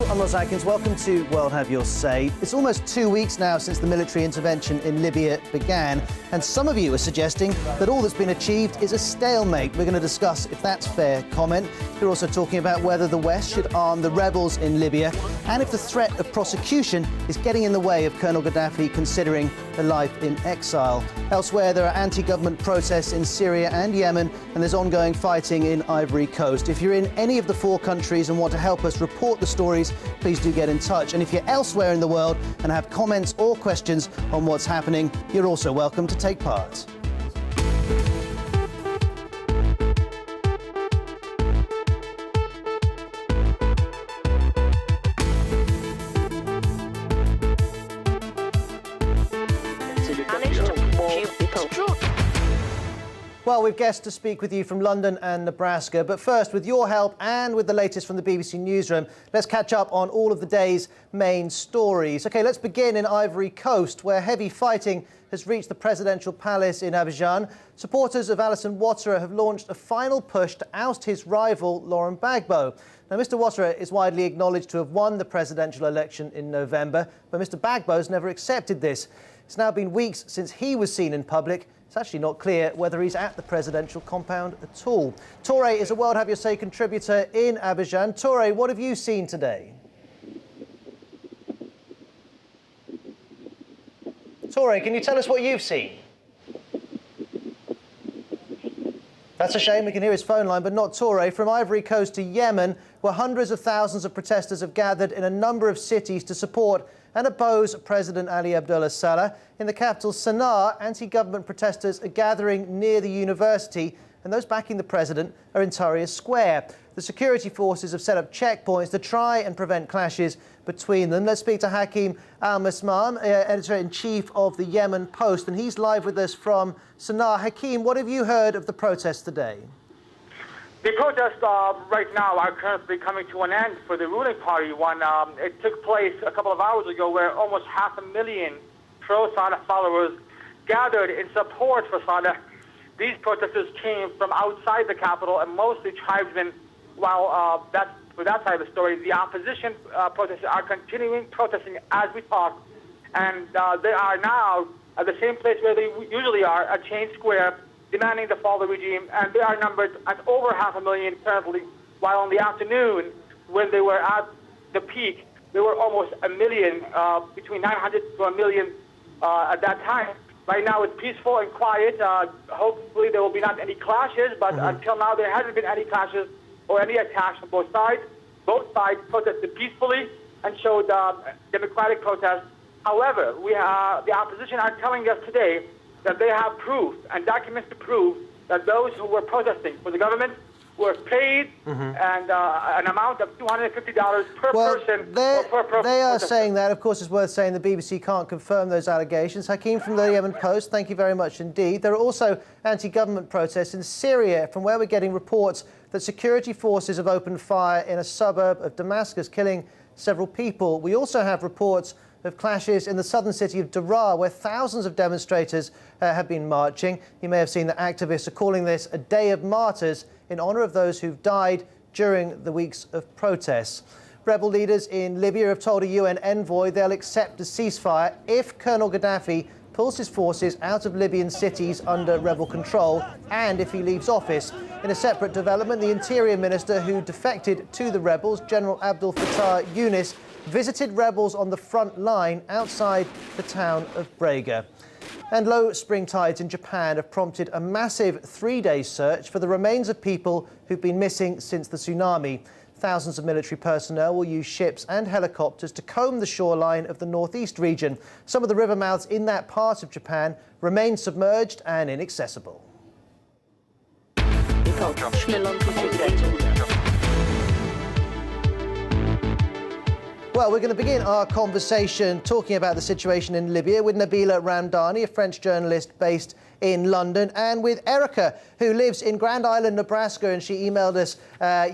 I'm Ross Atkins. Welcome to World Have Your Say. It's almost 2 weeks now since the military intervention in Libya began, and some of you are suggesting that all that's been achieved is a stalemate. We're going to discuss if that's fair comment. We're also talking about whether the West should arm the rebels in Libya and if the threat of prosecution is getting in the way of Colonel Gaddafi considering a life in exile. Elsewhere, there are anti-government protests in Syria and Yemen, and there's ongoing fighting in Ivory Coast. If you're in any of the four countries and want to help us report the stories, please do get in touch. And if you're elsewhere in the world and have comments or questions on what's happening, you're also welcome to take part. Well, we've guests to speak with you from London and Nebraska, but first, with your help and with the latest from the BBC Newsroom, let's catch up on all of the day's main stories. OK, let's begin in Ivory Coast, where heavy fighting has reached the presidential palace in Abidjan. Supporters of Alassane Ouattara have launched a final push to oust his rival, Laurent Gbagbo. Now, Mr. Ouattara is widely acknowledged to have won the presidential election in November, but Mr. Gbagbo's never accepted this. It's now been weeks since he was seen in public. It's actually not clear whether he's at the presidential compound at all. Toure is a World Have Your Say contributor in Abidjan. Toure, what have you seen today? Toure, can you tell us what you've seen? That's a shame. We can hear his phone line, but not Toure. From Ivory Coast to Yemen, where hundreds of thousands of protesters have gathered in a number of cities to support and oppose President Ali Abdullah Saleh. In the capital, Sana'a, anti-government protesters are gathering near the university, and those backing the president are in Tahrir Square. The security forces have set up checkpoints to try and prevent clashes between them. Let's speak to Hakim Al-Masmam, editor-in-chief of the Yemen Post, and he's live with us from Sana'a. Hakim, what have you heard of the protests today? The protests right now are currently coming to an end for the ruling party. It took place a couple of hours ago where almost 500,000 pro-Saleh followers gathered in support for Saleh. These protesters came from outside the capital and mostly tribesmen, while for that side of the story, the opposition protesters are continuing protesting as we talk. And they are now at the same place where they usually are, at Chain Square, demanding the fall of the regime, and they are numbered at over 500,000 currently, while in the afternoon, when they were at the peak, there were almost 1 million, between 900 to 1 million at that time. Right now it's peaceful and quiet. Hopefully there will be not any clashes, but until now there hasn't been any clashes or any attacks on both sides. Both sides protested peacefully and showed democratic protest. However, the opposition are telling us today that they have proof and documents to prove that those who were protesting for the government were paid and an amount of $250 per person or per protester. They are saying that. Of course, it's worth saying the BBC can't confirm those allegations. Hakim from the Yemen Post, thank you very much indeed. There are also anti-government protests in Syria, from where we're getting reports that security forces have opened fire in a suburb of Damascus, killing several people. We also have reports of clashes in the southern city of Daraa, where thousands of demonstrators have been marching. You may have seen that activists are calling this a day of martyrs in honour of those who've died during the weeks of protests. Rebel leaders in Libya have told a UN envoy they'll accept a ceasefire if Colonel Gaddafi pulls his forces out of Libyan cities under rebel control and if he leaves office. In a separate development, the Interior Minister who defected to the rebels, General Abdel Fattah Yunus, visited rebels on the front line outside the town of Brega. And low spring tides in Japan have prompted a massive 3-day search for the remains of people who've been missing since the tsunami. Thousands of military personnel will use ships and helicopters to comb the shoreline of the northeast region. Some of the river mouths in that part of Japan remain submerged and inaccessible. Well, we're going to begin our conversation talking about the situation in Libya with Nabila Ramdani, a French journalist based in London, and with Erica, who lives in Grand Island, Nebraska, and she emailed us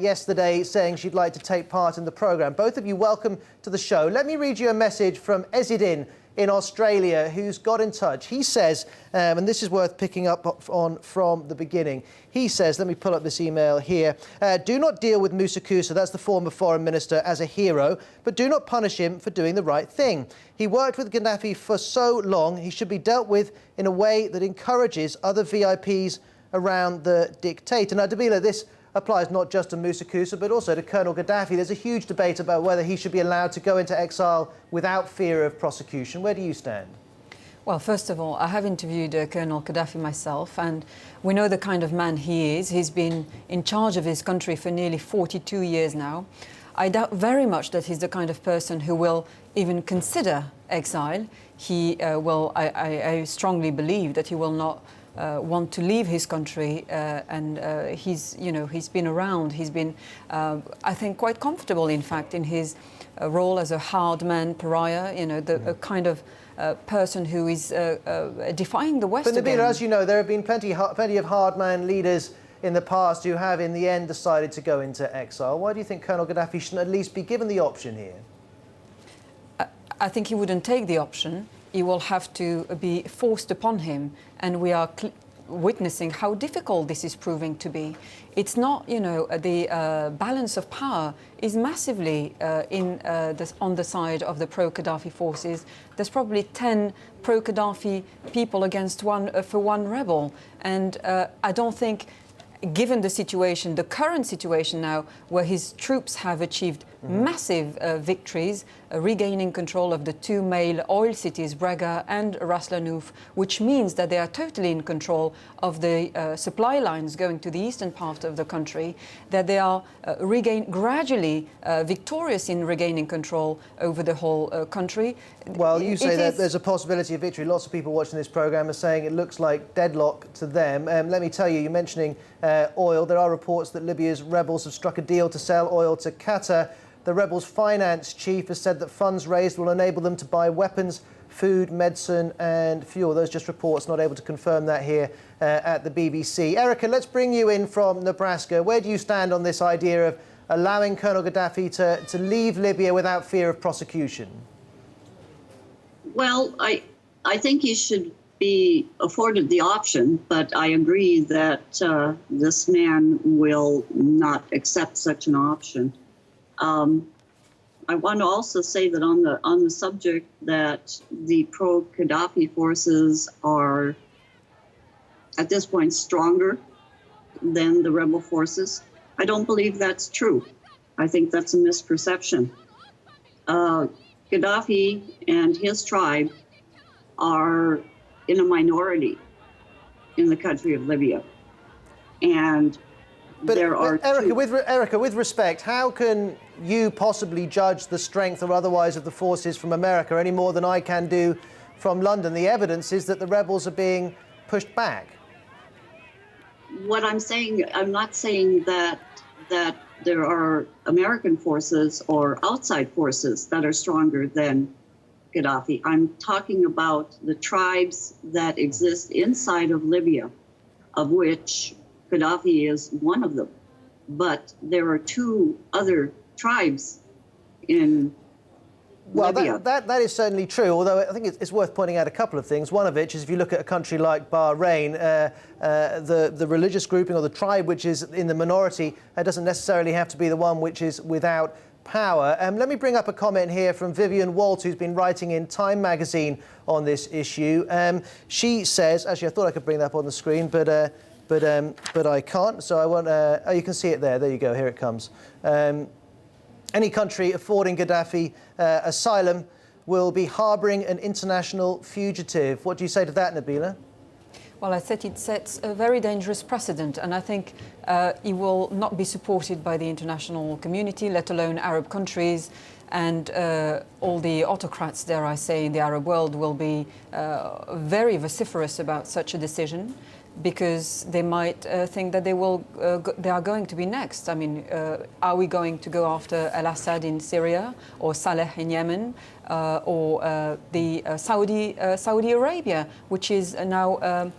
yesterday saying she'd like to take part in the programme. Both of you, welcome to the show. Let me read you a message from Ezidin in Australia who's got in touch. He says, and this is worth picking up on from the beginning. He says, let me pull up this email here. Do not deal with Musa Kusa, that's the former foreign minister, as a hero, but do not punish him for doing the right thing. He worked with Gaddafi for so long, he should be dealt with in a way that encourages other VIPs around the dictator. Now, Dabila, this applies not just to Musa Kusa, but also to Colonel Gaddafi. There's a huge debate about whether he should be allowed to go into exile without fear of prosecution. Where do you stand? Well, first of all, I have interviewed Colonel Gaddafi myself, and we know the kind of man he is. He's been in charge of his country for nearly 42 years now. I doubt very much that he's the kind of person who will even consider exile. He I strongly believe that he will not want to leave his country, and he's been around. He's been, I think, quite comfortable, in fact, in his role as a hard man pariah. The kind of person who is defying the West. But Nabila, again. as you know, there have been plenty of hard man leaders in the past who have, in the end, decided to go into exile. Why do you think Colonel Gaddafi should at least be given the option here? I think he wouldn't take the option. It will have to be forced upon him, and we are witnessing how difficult this is proving to be. It's not, the balance of power is massively on the side of the pro-Gaddafi forces. There's probably 10 pro-Gaddafi people against one rebel, and I don't think, given the situation, the current situation now, where his troops have achieved massive victories, regaining control of the two male oil cities, Braga and Ras Lanouf, which means that they are totally in control of the supply lines going to the eastern part of the country, that they are gradually victorious in regaining control over the whole country. Well, you say that there's a possibility of victory. Lots of people watching this programme are saying it looks like deadlock to them. Let me tell you, you're mentioning oil. There are reports that Libya's rebels have struck a deal to sell oil to Qatar. The rebels' finance chief has said that funds raised will enable them to buy weapons, food, medicine and fuel. Those are just reports, not able to confirm that here at the BBC. Erica, let's bring you in from Nebraska. Where do you stand on this idea of allowing Colonel Gaddafi to leave Libya without fear of prosecution? Well, I think he should be afforded the option, but I agree that this man will not accept such an option. I want to also say that on the subject that the pro-Gaddafi forces are at this point stronger than the rebel forces. I don't believe that's true. I think that's a misperception. Gaddafi and his tribe are in a minority in the country of Libya. And Erica, with respect, how can you possibly judge the strength or otherwise of the forces from America any more than I can do from London? The evidence is that the rebels are being pushed back. What I'm saying, I'm not saying that there are American forces or outside forces that are stronger than Gaddafi. I'm talking about the tribes that exist inside of Libya, of which Gaddafi is one of them. But there are two other tribes in Libya. That is certainly true, although I think it's worth pointing out a couple of things. One of which is if you look at a country like Bahrain, the religious grouping or the tribe which is in the minority doesn't necessarily have to be the one which is without power. Let me bring up a comment here from Vivian Walt, who's been writing in Time magazine on this issue. She says, actually I thought I could bring that up on the screen, but I can't, so I want... oh, you can see it there. There you go. Here it comes. Any country affording Gaddafi asylum will be harbouring an international fugitive. What do you say to that, Nabila? Well, I said it sets a very dangerous precedent, and I think it will not be supported by the international community, let alone Arab countries, and all the autocrats, dare I say, in the Arab world will be very vociferous about such a decision, because they might think that they are going to be next. I mean, are we going to go after al-Assad in Syria, or Saleh in Yemen, or the Saudi Arabia, which is now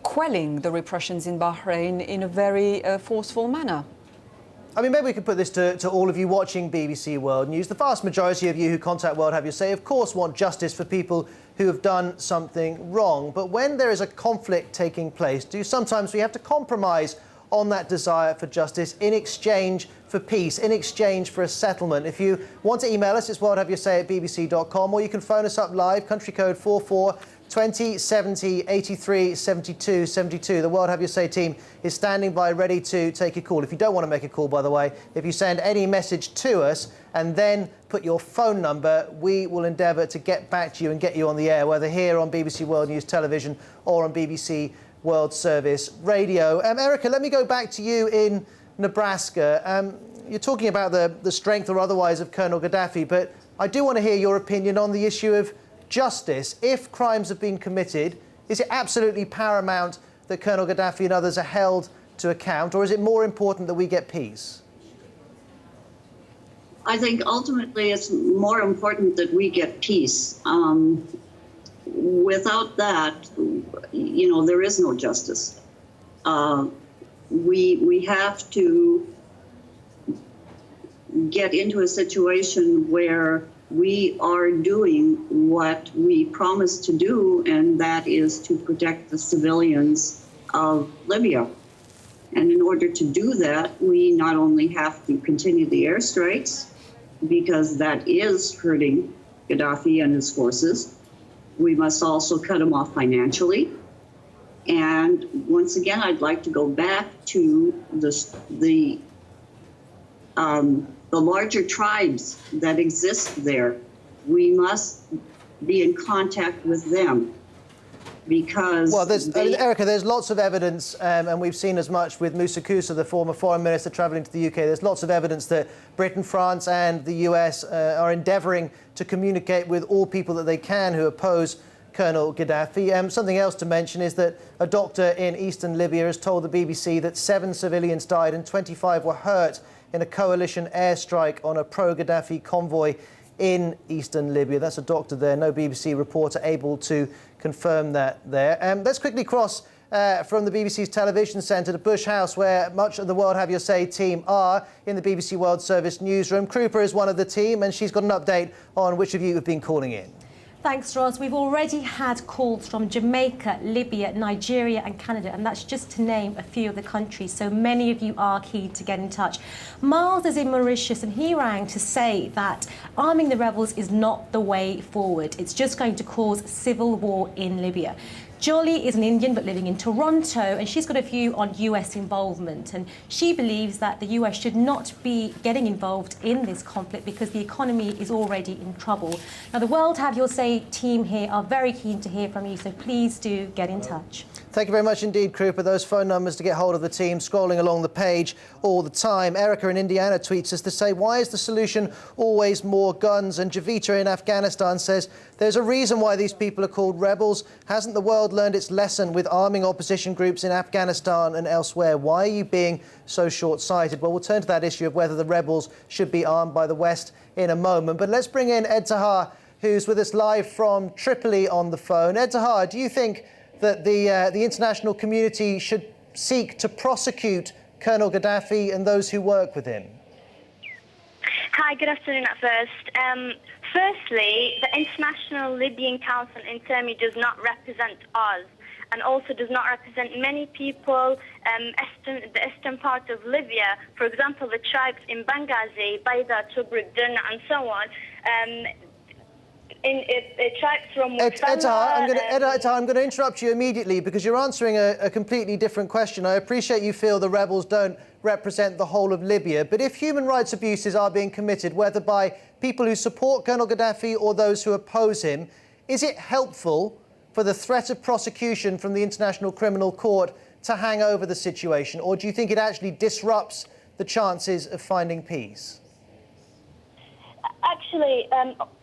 quelling the repressions in Bahrain in a very forceful manner? I mean, maybe we could put this to all of you watching BBC World News. The vast majority of you who contact World Have Your Say, of course, want justice for people who have done something wrong. But when there is a conflict taking place, sometimes we have to compromise on that desire for justice in exchange for peace, in exchange for a settlement. If you want to email us, it's worldhaveyoursay@bbc.com, or you can phone us up live, country code 44 20 70 83 72 72. The World Have Your Say team is standing by ready to take a call. If you don't want to make a call, by the way, if you send any message to us and then put your phone number, we will endeavour to get back to you and get you on the air, whether here on BBC World News Television or on BBC World Service Radio. Erica, let me go back to you in Nebraska. You're talking about the strength or otherwise of Colonel Gaddafi, but I do want to hear your opinion on the issue of justice. If crimes have been committed, is it absolutely paramount that Colonel Gaddafi and others are held to account, or is it more important that we get peace? I think ultimately it's more important that we get peace. Without that, there is no justice. We have to get into a situation where we are doing what we promised to do, and that is to protect the civilians of Libya. And in order to do that, we not only have to continue the airstrikes, because that is hurting Gaddafi and his forces, we must also cut them off financially. And once again, I'd like to go back to the larger tribes that exist there. We must be in contact with them, because... Well, Erica, there's lots of evidence, and we've seen as much with Moussa Koussa, the former foreign minister, travelling to the UK. There's lots of evidence that Britain, France and the US are endeavouring to communicate with all people that they can who oppose Colonel Gaddafi. Something else to mention is that a doctor in eastern Libya has told the BBC that 7 civilians died and 25 were hurt in a coalition airstrike on a pro-Gaddafi convoy in eastern Libya. That's a doctor there, no BBC reporter able to confirm that there. Let's quickly cross from the BBC's television centre to Bush House, where much of the World Have Your Say team are in the BBC World Service newsroom. Krupa is one of the team, and she's got an update on which of you have been calling in. Thanks, Ross. We've already had calls from Jamaica, Libya, Nigeria and Canada, and that's just to name a few of the countries. So many of you are keen to get in touch. Miles is in Mauritius, and he rang to say that arming the rebels is not the way forward. It's just going to cause civil war in Libya. Jolly is an Indian but living in Toronto, and she's got a view on US involvement, and she believes that the US should not be getting involved in this conflict because the economy is already in trouble. Now, the World Have Your Say team here are very keen to hear from you, so please do get in touch. Thank you very much indeed, Krupa. Those phone numbers to get hold of the team scrolling along the page all the time. Erica in Indiana tweets us to say, why is the solution always more guns? And Javita in Afghanistan says, there's a reason why these people are called rebels. Hasn't the world learned its lesson with arming opposition groups in Afghanistan and elsewhere? Why are you being so short-sighted? Well, we'll turn to that issue of whether the rebels should be armed by the West in a moment. But let's bring in Ed Tahar, who's with us live from Tripoli on the phone. Ed Tahar, do you think that the international community should seek to prosecute Colonel Gaddafi and those who work with him? Hi, good afternoon at first. Firstly, the International Libyan Council in Termi does not represent us and also does not represent many people, the eastern part of Libya, for example, the tribes in Benghazi, Baida, Tobruk, Derna, and so on. Tribes from Ed Tahar, I'm going to interrupt you immediately because you're answering a completely different question. I appreciate you feel the rebels don't represent the whole of Libya, but if human rights abuses are being committed, whether by people who support Colonel Gaddafi or those who oppose him, is it helpful for the threat of prosecution from the International Criminal Court to hang over the situation, or do you think it actually disrupts the chances of finding peace? Actually,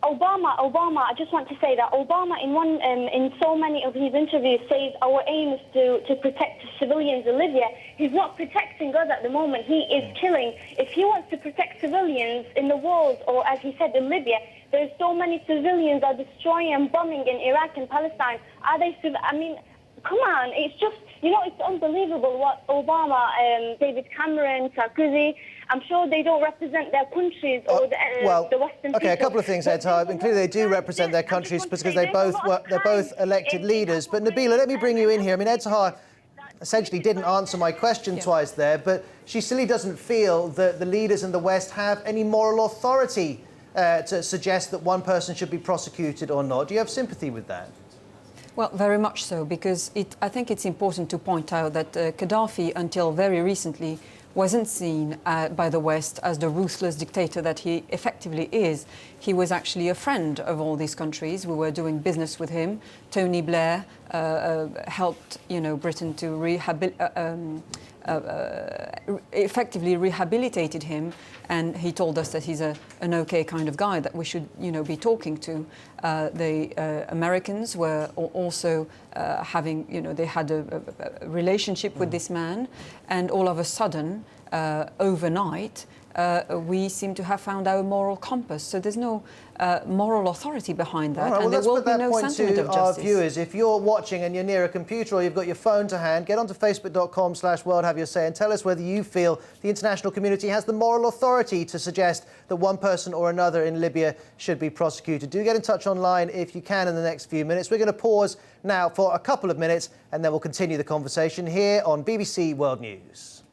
Obama, I just want to say that Obama in so many of his interviews says our aim is to protect civilians in Libya. He's not protecting us at the moment. He is killing. If he wants to protect civilians in the world, or as he said in Libya, there's so many civilians are destroying and bombing in Iraq and Palestine. come on, it's just, it's unbelievable what Obama, David Cameron, Sarkozy, I'm sure they don't represent their countries or the Western people. Okay, a couple of things, Edzard. And clearly they do represent their countries because they're both elected leaders. But Nabila, let me bring you in here. I mean, Edzard essentially didn't answer my question twice there, but she silly doesn't feel that the leaders in the West have any moral authority to suggest that one person should be prosecuted or not. Do you have sympathy with that? Well, very much so, because I think it's important to point out that Gaddafi, until very recently, wasn't seen by the West as the ruthless dictator that he effectively is. He was actually a friend of all these countries. We were doing business with him. Tony Blair helped, Britain to effectively rehabilitated him, and he told us that he's an okay kind of guy that we should, be talking to. The Americans were also having, they had a relationship with this man, and all of a sudden, overnight, we seem to have found our moral compass. So there's no moral authority behind that, right, and there will be no sentiment of justice. Our viewers, if you're watching and you're near a computer or you've got your phone to hand, get onto facebook.com/worldhaveyoursay and tell us whether you feel the international community has the moral authority to suggest that one person or another in Libya should be prosecuted. Do get in touch online if you can in the next few minutes. We're going to pause now for a couple of minutes and then we'll continue the conversation here on BBC World News.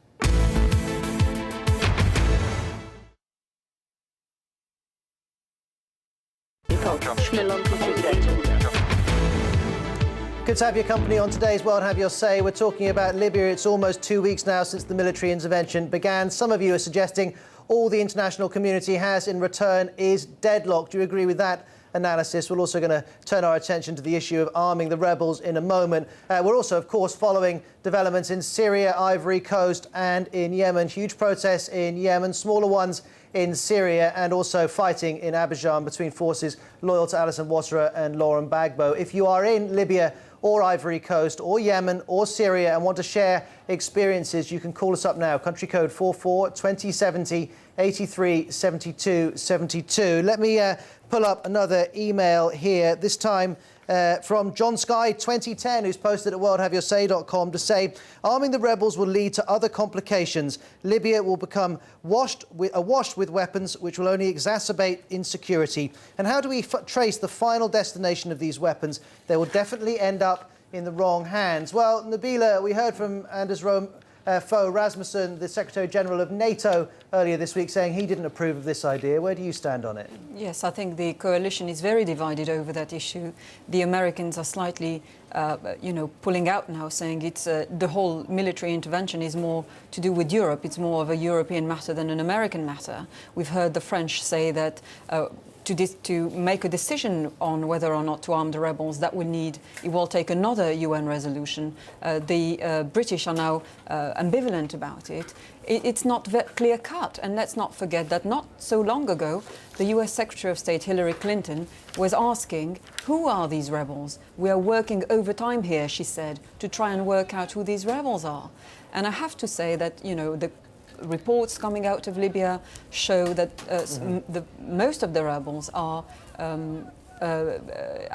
Good to have your company on today's World Have Your Say. We're talking about Libya. It's almost 2 weeks now since the military intervention began. Some of you are suggesting all the international community has in return is deadlock. Do you agree with that analysis? We're also going to turn our attention to the issue of arming the rebels in a moment. We're also, of course, following developments in Syria, Ivory Coast and in Yemen. Huge protests in Yemen, smaller ones in Syria, and also fighting in Abidjan between forces loyal to Alassane Ouattara and Laurent Gbagbo. If you are in Libya or Ivory Coast or Yemen or Syria and want to share experiences, you can call us up now. Country code 44 2070 83 72 72. Let me pull up another email here, this time from John Sky 2010, who's posted at worldhaveyoursay.com to say, arming the rebels will lead to other complications. Libya will become awash with weapons, which will only exacerbate insecurity. And how do we trace the final destination of these weapons? They will definitely end up in the wrong hands. Well, Nabila, we heard from Anders Fogh Rasmussen, the Secretary General of NATO, earlier this week, saying he didn't approve of this idea. Where do you stand on it? Yes, I think the coalition is very divided over that issue. The Americans are slightly, pulling out now, saying it's the whole military intervention is more to do with Europe. It's more of a European matter than an American matter. We've heard the French say that to make a decision on whether or not to arm the rebels, it will take another UN resolution. The British are now ambivalent about it. It's not clear cut, and let's not forget that not so long ago, the US Secretary of State Hillary Clinton was asking, who are these rebels? We are working overtime here, she said, to try and work out who these rebels are. And I have to say that, the reports coming out of Libya show that most of the rebels are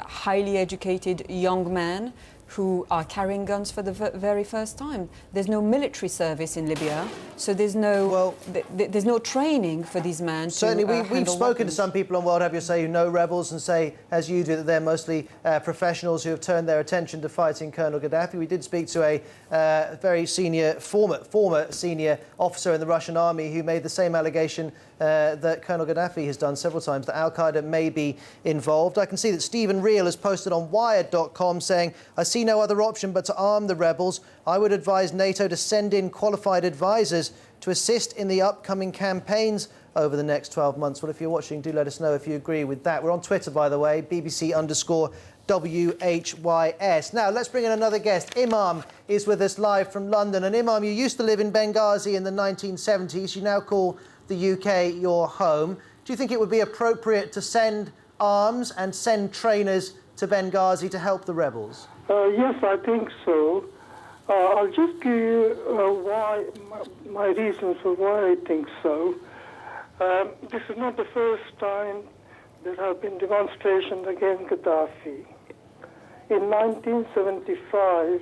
highly educated young men who are carrying guns for the very first time. There's no military service in Libya, so there's no there's no training for these men. Certainly, we've spoken to some people on World Have Your Say who know rebels and say, as you do, that they're mostly professionals who have turned their attention to fighting Colonel Gaddafi. We did speak to a very senior, former senior officer in the Russian army who made the same allegation that Colonel Gaddafi has done several times, that Al-Qaeda may be involved. I can see that Stephen Reel has posted on Wired.com saying, I see no other option but to arm the rebels. I would advise NATO to send in qualified advisors to assist in the upcoming campaigns over the next 12 months. Well, if you're watching, do let us know if you agree with that. We're on Twitter, by the way, BBC_WHYS. Now, let's bring in another guest. Imam is with us live from London. And Imam, you used to live in Benghazi in the 1970s. You now call the UK your home. Do you think it would be appropriate to send arms and send trainers to Benghazi to help the rebels? Yes, I think so. I'll just give you my reasons for why I think so. This is not the first time there have been demonstrations against Gaddafi. in 1975,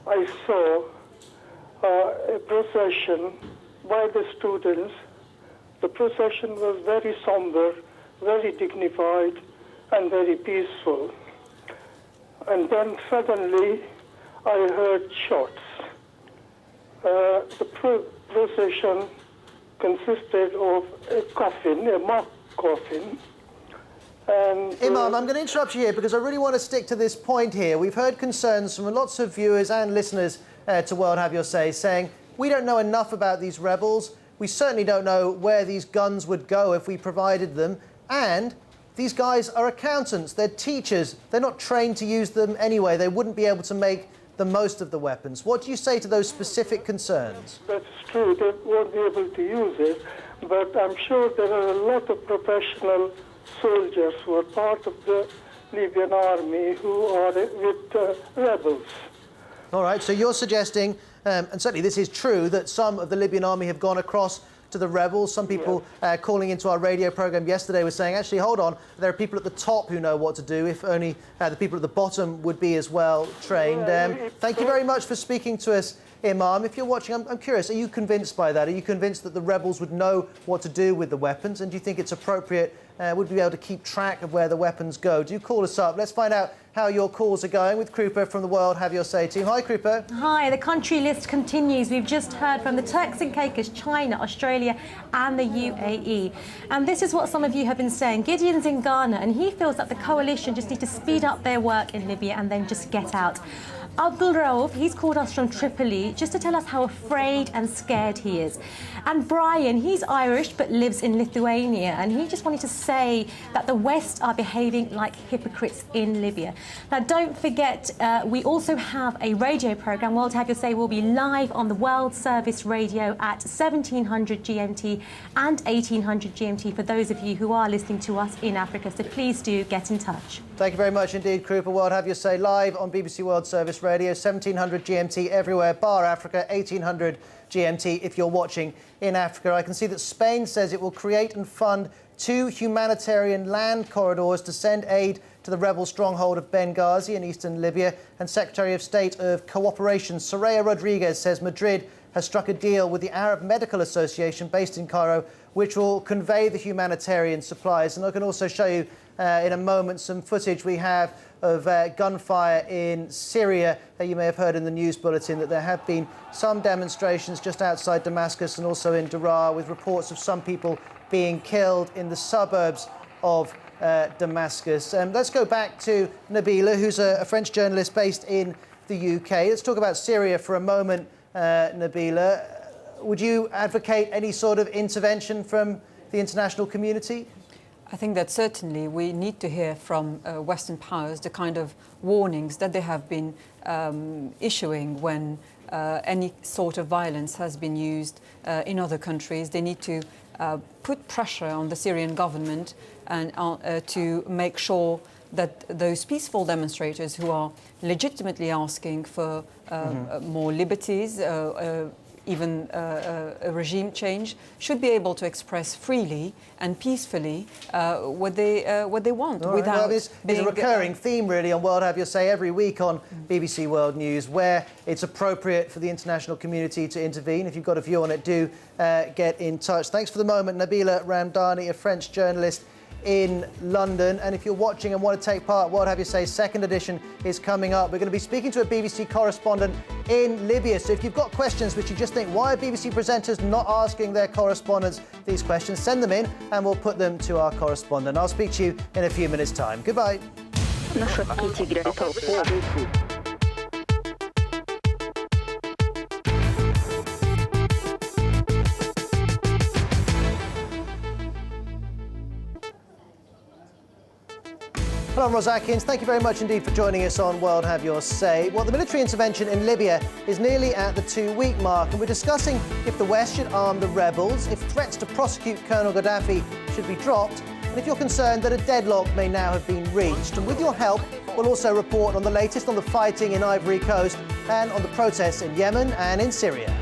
I saw a procession by the students. The procession was very somber, very dignified, and very peaceful. And then suddenly I heard shots. The procession consisted of a coffin, a mock coffin. And, Imam, I'm going to interrupt you here because I really want to stick to this point here. We've heard concerns from lots of viewers and listeners to World Have Your Say saying, we don't know enough about these rebels. We certainly don't know where these guns would go if we provided them. And these guys are accountants, they're teachers. They're not trained to use them anyway. They wouldn't be able to make the most of the weapons. What do you say to those specific concerns? That's true. They won't be able to use it. But I'm sure there are a lot of professional soldiers who are part of the Libyan army who are with rebels. All right, so you're suggesting, and certainly this is true, that some of the Libyan army have gone across to the rebels. Some people calling into our radio program yesterday were saying, actually, hold on, there are people at the top who know what to do, if only the people at the bottom would be as well trained. Thank you very much for speaking to us, Imam. If you're watching, I'm curious, are you convinced by that? Are you convinced that the rebels would know what to do with the weapons? And do you think it's appropriate, would we be able to keep track of where the weapons go? Do call us up. Let's find out how your calls are going with Krupa from the World Have Your Say team. Hi, Krupa. Hi, the country list continues. We've just heard from the Turks and Caicos, China, Australia and the UAE. And this is what some of you have been saying. Gideon's in Ghana and he feels that the coalition just need to speed up their work in Libya and then just get out. Abdul Rauf, he's called us from Tripoli just to tell us how afraid and scared he is. And Brian, he's Irish but lives in Lithuania, and he just wanted to say that the West are behaving like hypocrites in Libya. Now, don't forget, we also have a radio programme. World Have Your Say will be live on the World Service Radio at 1700 GMT and 1800 GMT for those of you who are listening to us in Africa. So please do get in touch. Thank you very much indeed, Krupa. World Have Your Say live on BBC World Service Radio, 1700 GMT everywhere, bar Africa, 1800 GMT if you're watching in Africa. I can see that Spain says it will create and fund 2 humanitarian land corridors to send aid to the rebel stronghold of Benghazi in eastern Libya. And Secretary of State of Cooperation, Soraya Rodriguez, says Madrid has struck a deal with the Arab Medical Association based in Cairo, which will convey the humanitarian supplies. And I can also show you in a moment some footage we have of gunfire in Syria. You may have heard in the news bulletin that there have been some demonstrations just outside Damascus and also in Daraa, with reports of some people being killed in the suburbs of Damascus. Let's go back to Nabila, who's a French journalist based in the UK. Let's talk about Syria for a moment, Nabila. Would you advocate any sort of intervention from the international community? I think that certainly we need to hear from Western powers the kind of warnings that they have been issuing when any sort of violence has been used in other countries. They need to put pressure on the Syrian government and to make sure that those peaceful demonstrators who are legitimately asking for more liberties, even a regime change, should be able to express freely and peacefully what they want. Right. Without it's a recurring theme, really, on World Have Your Say every week on BBC World News, where it's appropriate for the international community to intervene. If you've got a view on it, do get in touch. Thanks for the moment, Nabila Ramdani, a French journalist in London. And if you're watching and want to take part, World Have Your Say second edition is coming up. We're going to be speaking to a BBC correspondent in Libya. So if you've got questions which you just think, why are BBC presenters not asking their correspondents these questions, send them in and we'll put them to our correspondent. I'll speak to you in a few minutes' time. Goodbye. Hello, I'm Ros Atkins. Thank you very much indeed for joining us on World Have Your Say. Well, the military intervention in Libya is nearly at the 2-week mark, and we're discussing if the West should arm the rebels, if threats to prosecute Colonel Gaddafi should be dropped, and if you're concerned that a deadlock may now have been reached. And with your help, we'll also report on the latest on the fighting in Ivory Coast and on the protests in Yemen and in Syria.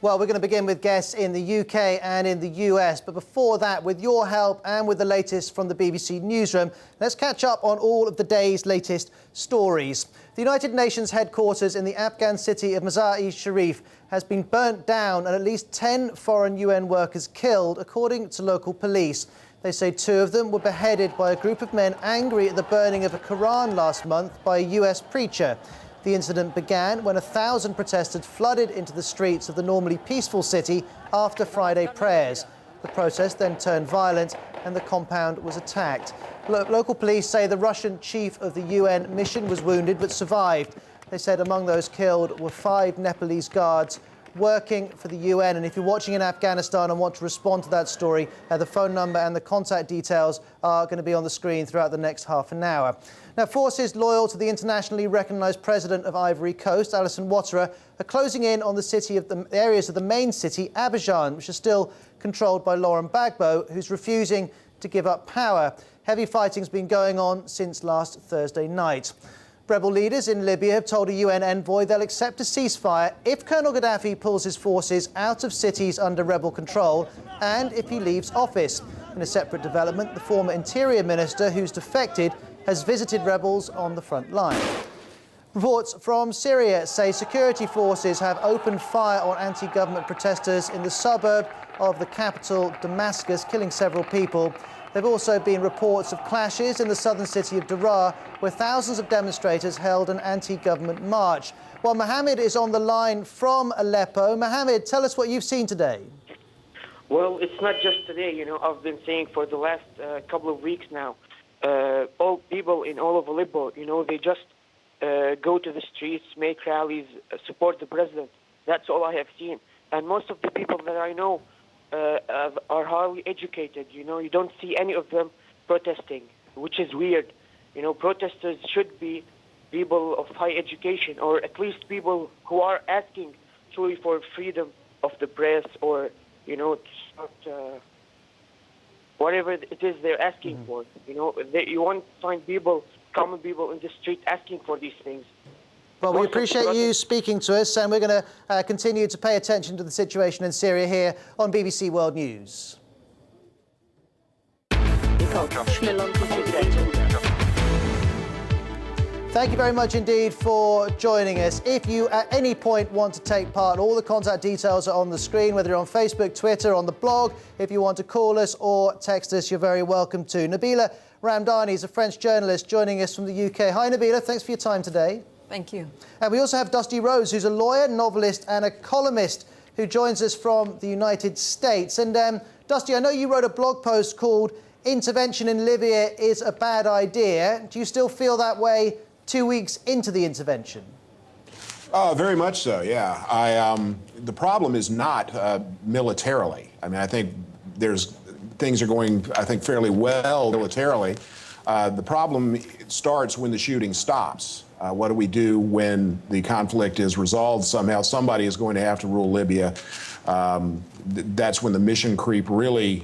Well, we're going to begin with guests in the UK and in the US. But before that, with your help and with the latest from the BBC Newsroom, let's catch up on all of the day's latest stories. The United Nations headquarters in the Afghan city of Mazar-e-Sharif has been burnt down and at least 10 foreign UN workers killed, according to local police. They say 2 of them were beheaded by a group of men angry at the burning of a Quran last month by a US preacher. The incident began when 1,000 protesters flooded into the streets of the normally peaceful city after Friday prayers. The protest then turned violent and the compound was attacked. Local police say the Russian chief of the UN mission was wounded but survived. They said among those killed were 5 Nepalese guards working for the UN. And if you're watching in Afghanistan and want to respond to that story, the phone number and the contact details are going to be on the screen throughout the next half an hour. Now, forces loyal to the internationally recognised president of Ivory Coast, Alassane Ouattara, are closing in on the areas of the main city, Abidjan, which are still controlled by Laurent Gbagbo, who's refusing to give up power. Heavy fighting's been going on since last Thursday night. Rebel leaders in Libya have told a UN envoy they'll accept a ceasefire if Colonel Gaddafi pulls his forces out of cities under rebel control and if he leaves office. In a separate development, the former Interior Minister, who's defected, has visited rebels on the front line. Reports from Syria say security forces have opened fire on anti-government protesters in the suburb of the capital, Damascus, killing several people. There have also been reports of clashes in the southern city of Daraa, where thousands of demonstrators held an anti-government march. Well, Mohammed is on the line from Aleppo. Mohammed, tell us what you've seen today. Well, it's not just today. I've been saying for the last couple of weeks now, all people in all of Aleppo, they just go to the streets, make rallies, support the president. That's all I have seen. And most of the people that I know are highly educated. You don't see any of them protesting, which is weird. Protesters should be people of high education, or at least people who are asking truly for freedom of the press, or to start whatever it is they're asking for. You won't find common people in the street asking for these things. Well, we appreciate you speaking to us, and we're going to continue to pay attention to the situation in Syria here on BBC World News. Thank you very much indeed for joining us. If you at any point want to take part, all the contact details are on the screen, whether you're on Facebook, Twitter, on the blog. If you want to call us or text us, you're very welcome to. Nabila Ramdani is a French journalist joining us from the UK. Hi, Nabila. Thanks for your time today. Thank you. And we also have Dusty Rhodes, who's a lawyer, novelist and a columnist who joins us from the United States. And Dusty, I know you wrote a blog post called "Intervention in Libya is a Bad Idea." Do you still feel that way 2 weeks into the intervention? Very much so, yeah. The problem is not militarily. I mean, I think things are going, fairly well militarily. The problem starts when the shooting stops. What do we do when the conflict is resolved somehow? Somebody is going to have to rule Libya. That's when the mission creep really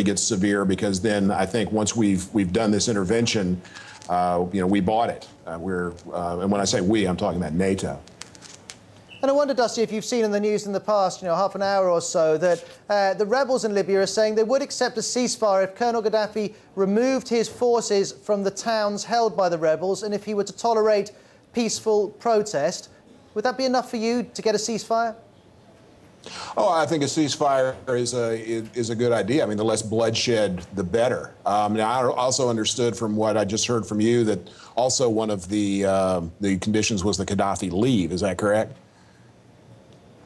gets severe, because then I think once we've done this intervention, we bought it. And when I say we, I'm talking about NATO. And I wonder, Dusty, if you've seen in the news in the past, half an hour or so, that the rebels in Libya are saying they would accept a ceasefire if Colonel Gaddafi removed his forces from the towns held by the rebels and if he were to tolerate peaceful protest. Would that be enough for you to get a ceasefire? Oh, I think a ceasefire is a good idea. I mean, the less bloodshed, the better. Now, I also understood from what I just heard from you that also one of the conditions was that Gaddafi leave. Is that correct?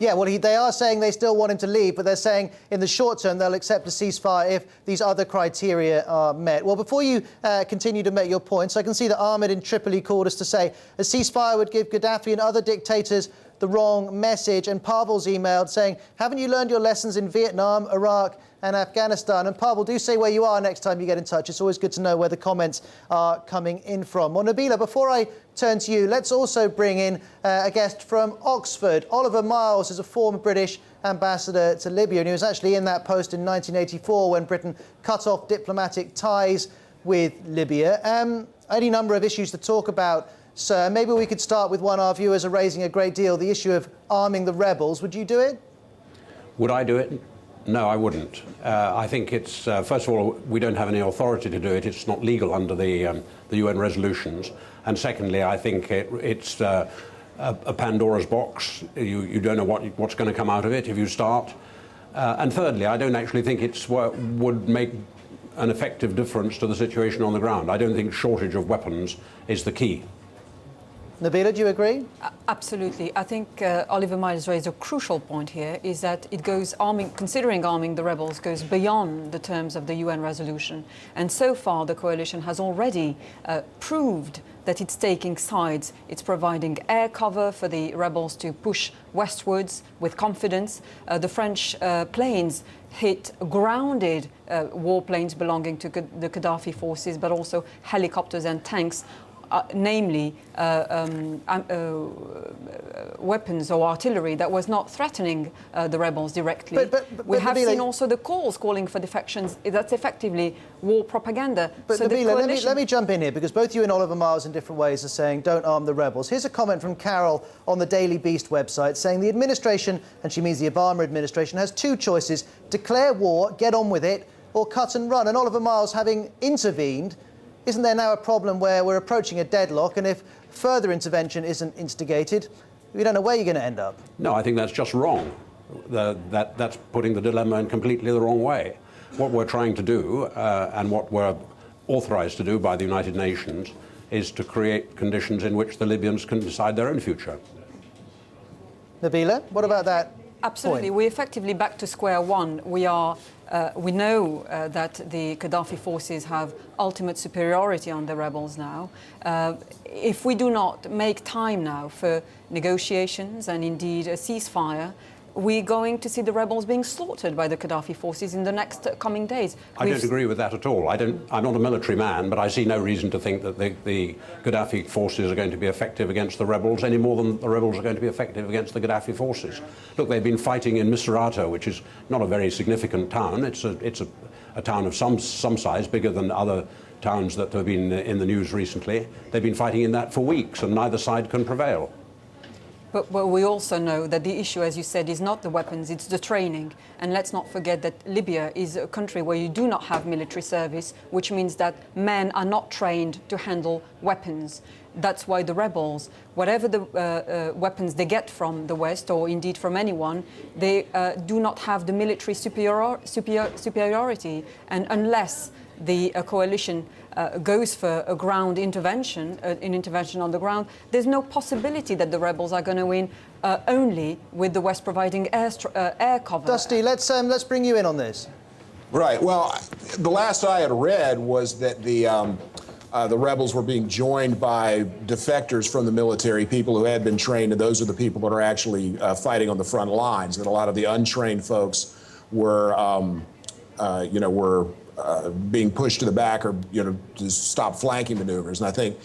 Yeah, well, they are saying they still want him to leave, but they're saying in the short term they'll accept a ceasefire if these other criteria are met. Well, before you continue to make your points, I can see that Ahmed in Tripoli called us to say a ceasefire would give Gaddafi and other dictators the wrong message. And Pavel's emailed saying, haven't you learned your lessons in Vietnam, Iraq and Afghanistan? And Pavel, do say where you are next time you get in touch. It's always good to know where the comments are coming in from. Well, Nabila, before I turn to you, let's also bring in a guest from Oxford. Oliver Miles is a former British ambassador to Libya, and he was actually in that post in 1984 when Britain cut off diplomatic ties with Libya. Any number of issues to talk about, sir. Maybe we could start with one our viewers are raising a great deal, the issue of arming the rebels. Would you do it? Would I do it? No, I wouldn't. I think it's, first of all, we don't have any authority to do it. It's not legal under the UN resolutions. And secondly, I think it's a Pandora's box. You don't know what's going to come out of it if you start. And thirdly, I don't actually think it would make an effective difference to the situation on the ground. I don't think shortage of weapons is the key. Nabila, do you agree? Absolutely. I think Oliver Miles raised a crucial point here, is that it goes considering arming the rebels goes beyond the terms of the UN resolution. And so far, the coalition has already proved that it's taking sides. It's providing air cover for the rebels to push westwards with confidence. The French planes hit grounded warplanes belonging to the Gaddafi forces, but also helicopters and tanks. Namely weapons or artillery that was not threatening the rebels directly. But we have seen also the calls calling for defections. That's effectively war propaganda. But so Nabila, let me jump in here, because both you and Oliver Miles in different ways are saying don't arm the rebels. Here's a comment from Carol on the Daily Beast website saying the administration, and she means the Obama administration, has two choices: declare war, get on with it, or cut and run. And Oliver Miles, having intervened, isn't there now a problem where we're approaching a deadlock, and if further intervention isn't instigated, we don't know where you're going to end up? No, I think that's just wrong. That's putting the dilemma in completely the wrong way. What we're trying to do, and what we're authorized to do by the United Nations, is to create conditions in which the Libyans can decide their own future. Nabila, what about that? Absolutely. Point? We're effectively back to square one. We know that the Gaddafi forces have ultimate superiority on the rebels now. If we do not make time now for negotiations and indeed a ceasefire, we're going to see the rebels being slaughtered by the Gaddafi forces in the next coming days. I don't agree with that at all. I'm not a military man, but I see no reason to think that the Gaddafi forces are going to be effective against the rebels any more than the rebels are going to be effective against the Gaddafi forces. Look, they've been fighting in Misrata, which is not a very significant town. It's a town of some size, bigger than other towns that have been in the news recently. They've been fighting in that for weeks, and neither side can prevail. But we also know that the issue, as you said, is not the weapons, it's the training. And let's not forget that Libya is a country where you do not have military service, which means that men are not trained to handle weapons. That's why the rebels, whatever the weapons they get from the West, or indeed from anyone, they do not have the military superiority. And unless the coalition goes for a ground intervention, an intervention on the ground, there's no possibility that the rebels are going to win only with the West providing air cover. Dusty, let's bring you in on this. Right. Well, the last I had read was that the rebels were being joined by defectors from the military, people who had been trained, and those are the people that are actually fighting on the front lines. That a lot of the untrained folks were, being pushed to the back, or to stop flanking maneuvers. And I think,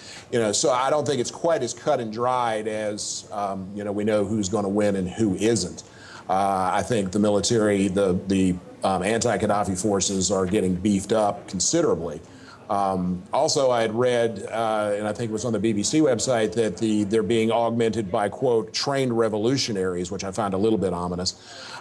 so I don't think it's quite as cut and dried as we know who's going to win and who isn't. I think the military, the anti-Gaddafi forces are getting beefed up considerably. Also, I had read, and I think it was on the BBC website, that they're being augmented by, quote, trained revolutionaries, which I found a little bit ominous,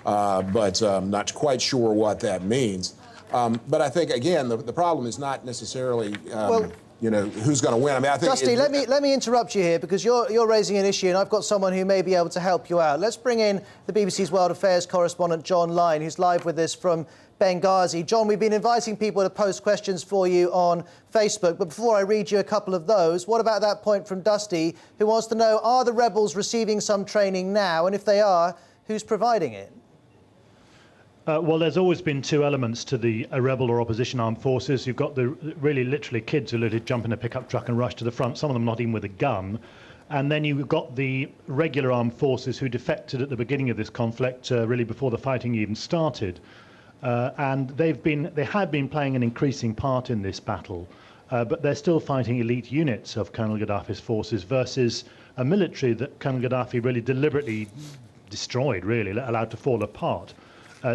but not quite sure what that means. But I think, again, the problem is not necessarily, who's going to win. I mean, I think Dusty, let me interrupt you here, because you're raising an issue, and I've got someone who may be able to help you out. Let's bring in the BBC's World Affairs correspondent, John Lyne, who's live with us from Benghazi. John, we've been inviting people to post questions for you on Facebook, but before I read you a couple of those, what about that point from Dusty, who wants to know, are the rebels receiving some training now? And if they are, who's providing it? Well, there's always been two elements to the rebel or opposition armed forces. You've got the really literally kids who literally jump in a pickup truck and rush to the front, some of them not even with a gun. And then you've got the regular armed forces who defected at the beginning of this conflict, really before the fighting even started. And they have been playing an increasing part in this battle, but they're still fighting elite units of Colonel Gaddafi's forces versus a military that Colonel Gaddafi really deliberately destroyed, really, allowed to fall apart.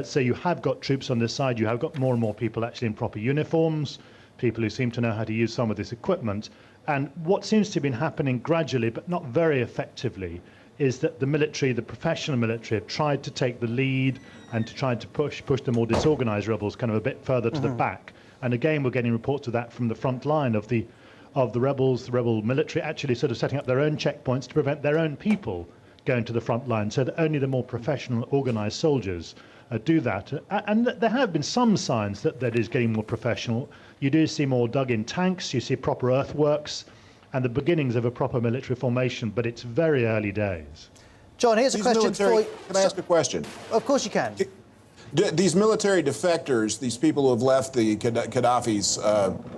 So you have got troops on this side, you have got more and more people actually in proper uniforms, people who seem to know how to use some of this equipment. And what seems to have been happening gradually, but not very effectively, is that the military, the professional military, have tried to take the lead and to try to push the more disorganized rebels kind of a bit further to the back. And again, we're getting reports of that from the front line of the rebels, the rebel military actually sort of setting up their own checkpoints to prevent their own people going to the front line, so that only the more professional, organized soldiers do that. And there have been some signs that is getting more professional. You do see more dug-in tanks, you see proper earthworks, and the beginnings of a proper military formation, but it's very early days. John, here's a question for you. Can I ask a question? Of course you can. These military defectors, these people who have left the Gaddafi's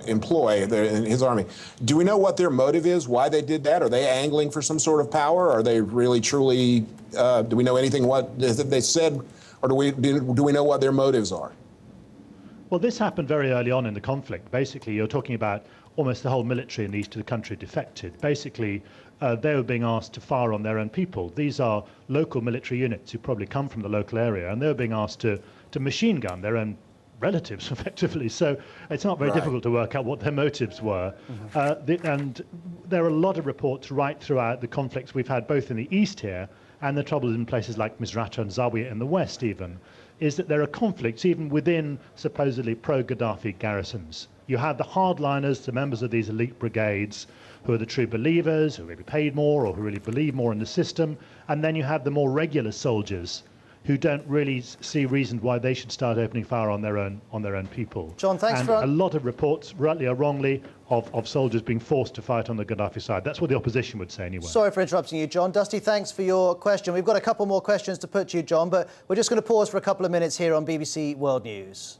employ in his army, do we know what their motive is, why they did that? Are they angling for some sort of power? Are they really, truly, do we know anything what they said, or do we know what their motives are? Well, this happened very early on in the conflict. Basically, you're talking about almost the whole military in the east of the country defected. Basically, they were being asked to fire on their own people. These are local military units who probably come from the local area, and they were being asked to machine gun their own relatives, effectively. So it's not very difficult to work out what their motives were. And there are a lot of reports right throughout the conflicts we've had, both in the east here and the troubles in places like Misrata and Zawiya in the west even, is that there are conflicts even within supposedly pro-Gaddafi garrisons. You have the hardliners, the members of these elite brigades, who are the true believers, who really paid more or who really believe more in the system, and then you have the more regular soldiers who don't really see reason why they should start opening fire on their own people. John, thanks and for a lot of reports, rightly or wrongly, of soldiers being forced to fight on the Gaddafi side. That's what the opposition would say anyway. Sorry for interrupting you, John. Dusty, thanks for your question. We've got a couple more questions to put to you, John, but we're just going to pause for a couple of minutes here on BBC World News.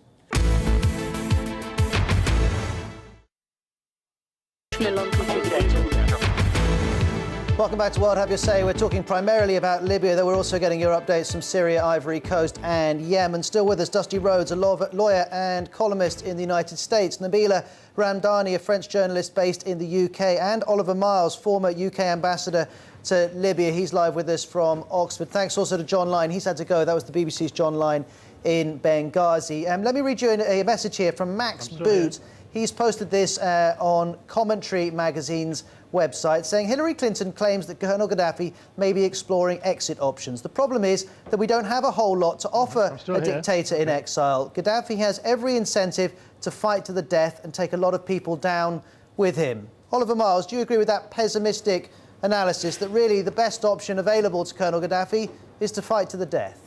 Welcome back to World Have Your Say. We're talking primarily about Libya, though we're also getting your updates from Syria, Ivory Coast and Yemen. Still with us, Dusty Rhodes, a lawyer and columnist in the United States. Nabila Ramdani, a French journalist based in the UK. And Oliver Miles, former UK ambassador to Libya. He's live with us from Oxford. Thanks also to John Line. He's had to go. That was the BBC's John Line in Benghazi. Let me read you a message here from Max Boot. He's posted this on Commentary magazine's website, saying Hillary Clinton claims that Colonel Gaddafi may be exploring exit options. The problem is that we don't have a whole lot to offer a dictator in exile. Gaddafi has every incentive to fight to the death and take a lot of people down with him. Oliver Miles, do you agree with that pessimistic analysis that really the best option available to Colonel Gaddafi is to fight to the death?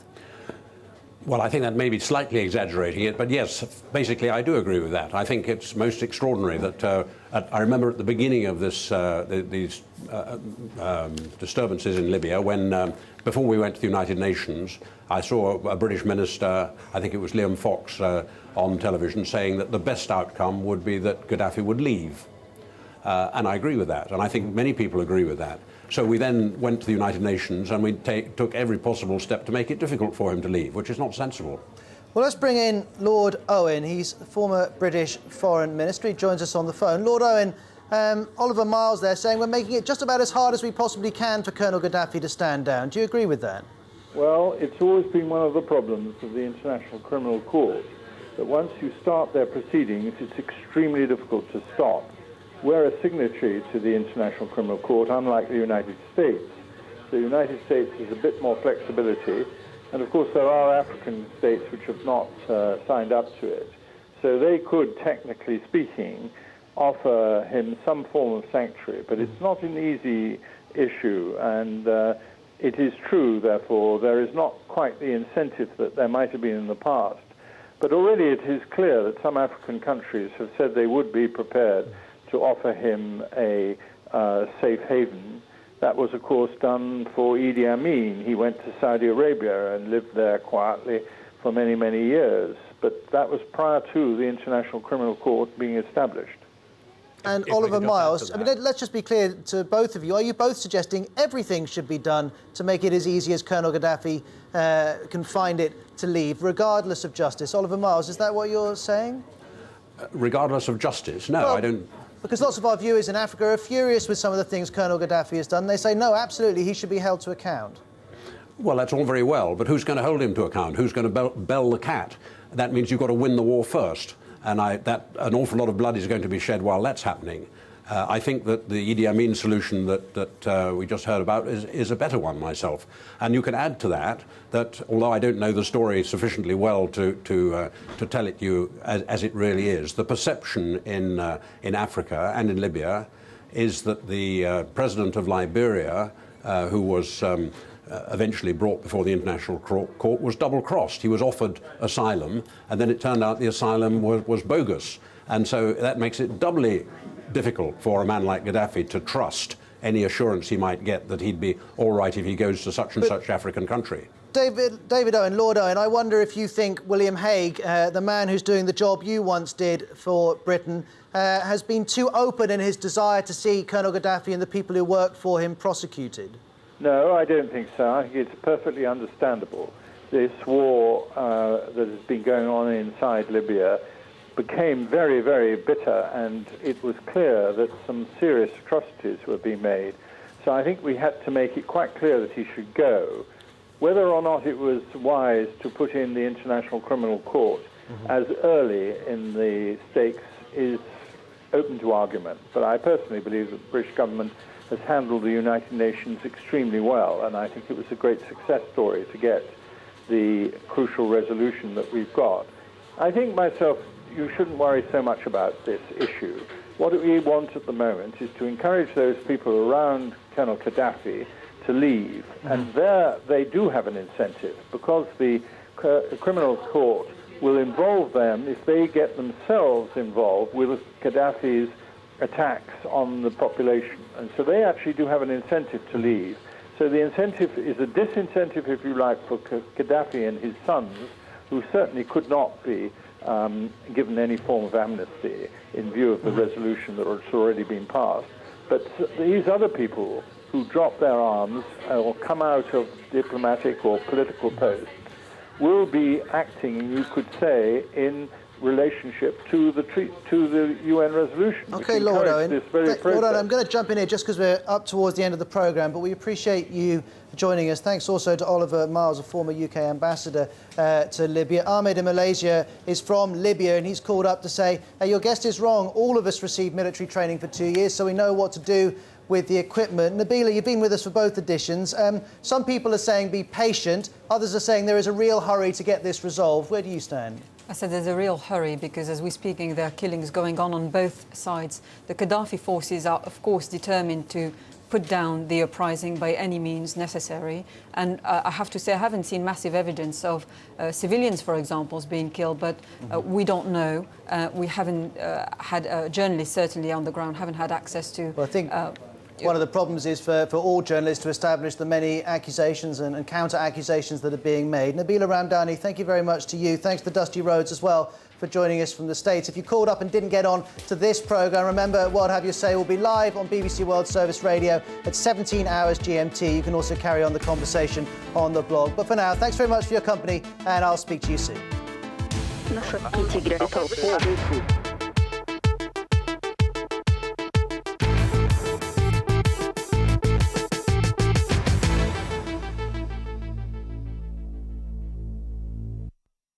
Well, I think that may be slightly exaggerating it, but yes, basically I do agree with that. I think it's most extraordinary that I remember at the beginning of this these disturbances in Libya, when before we went to the United Nations, I saw a British minister, I think it was Liam Fox, on television saying that the best outcome would be that Gaddafi would leave. And I agree with that, and I think many people agree with that. So we then went to the United Nations and we took every possible step to make it difficult for him to leave, which is not sensible. Well, let's bring in Lord Owen. He's the former British Foreign Minister. He joins us on the phone. Lord Owen, Oliver Miles there saying we're making it just about as hard as we possibly can for Colonel Gaddafi to stand down. Do you agree with that? Well, it's always been one of the problems of the International Criminal Court, that once you start their proceedings, it's extremely difficult to stop. We're a signatory to the International Criminal Court, unlike the United States. The United States has a bit more flexibility, and of course there are African states which have not signed up to it. So they could, technically speaking, offer him some form of sanctuary, but it's not an easy issue, and it is true, therefore, there is not quite the incentive that there might have been in the past. But already it is clear that some African countries have said they would be prepared to offer him a safe haven. That was, of course, done for Idi Amin. He went to Saudi Arabia and lived there quietly for many, many years. But that was prior to the International Criminal Court being established. And Oliver Miles, I mean, let's just be clear to both of you. Are you both suggesting everything should be done to make it as easy as Colonel Gaddafi can find it to leave, regardless of justice? Oliver Miles, is that what you're saying? Regardless of justice? No, well, I don't. Because lots of our viewers in Africa are furious with some of the things Colonel Gaddafi has done. They say, no, absolutely, he should be held to account. Well, that's all very well, but who's going to hold him to account? Who's going to bell the cat? That means you've got to win the war first. And an awful lot of blood is going to be shed while that's happening. I think that the Idi Amin solution that we just heard about is a better one myself. And you can add to that although I don't know the story sufficiently well to tell it you as it really is, the perception in Africa and in Libya is that the president of Liberia, who was eventually brought before the International Court, was double-crossed. He was offered asylum, and then it turned out the asylum was bogus. And so that makes it doubly difficult for a man like Gaddafi to trust any assurance he might get that he'd be all right if he goes to such and such African country. David Owen, Lord Owen, I wonder if you think William Hague, the man who's doing the job you once did for Britain, has been too open in his desire to see Colonel Gaddafi and the people who work for him prosecuted? No, I don't think so. I think it's perfectly understandable. This war that has been going on inside Libya became very, very bitter, and it was clear that some serious atrocities were being made. So I think we had to make it quite clear that he should go. Whether or not it was wise to put in the International Criminal Court as early in the stakes is open to argument. But I personally believe that the British government has handled the United Nations extremely well, and I think it was a great success story to get the crucial resolution that we've got. I think myself, you shouldn't worry so much about this issue. What we want at the moment is to encourage those people around Colonel Gaddafi to leave, and there they do have an incentive, because the criminal court will involve them if they get themselves involved with Gaddafi's attacks on the population. And so they actually do have an incentive to leave. So the incentive is a disincentive, if you like, for Gaddafi and his sons, who certainly could not be given any form of amnesty in view of the resolution that has already been passed. But these other people who drop their arms or come out of diplomatic or political posts will be acting, you could say, in relationship to the UN resolution. Okay, Lord Owen. Lord Owen, I'm going to jump in here just because we're up towards the end of the programme, but we appreciate you joining us. Thanks also to Oliver Miles, a former UK ambassador to Libya. Ahmed in Malaysia is from Libya, and he's called up to say, hey, your guest is wrong. All of us received military training for 2 years, so we know what to do with the equipment. Nabila, you've been with us for both editions. Some people are saying be patient. Others are saying there is a real hurry to get this resolved. Where do you stand? I said there's a real hurry because as we're speaking, there are killings going on both sides. The Gaddafi forces are, of course, determined to put down the uprising by any means necessary. And I have to say, I haven't seen massive evidence of civilians, for example, being killed, but we don't know. We haven't had journalists, certainly on the ground, haven't had access to... Well, I think one of the problems is for all journalists to establish the many accusations and counter-accusations that are being made. Nabila Ramdani, thank you very much to you. Thanks to Dusty Rhodes as well for joining us from the States. If you called up and didn't get on to this programme, remember, What Have You Say will be live on BBC World Service Radio at 17 hours GMT. You can also carry on the conversation on the blog. But for now, thanks very much for your company, and I'll speak to you soon.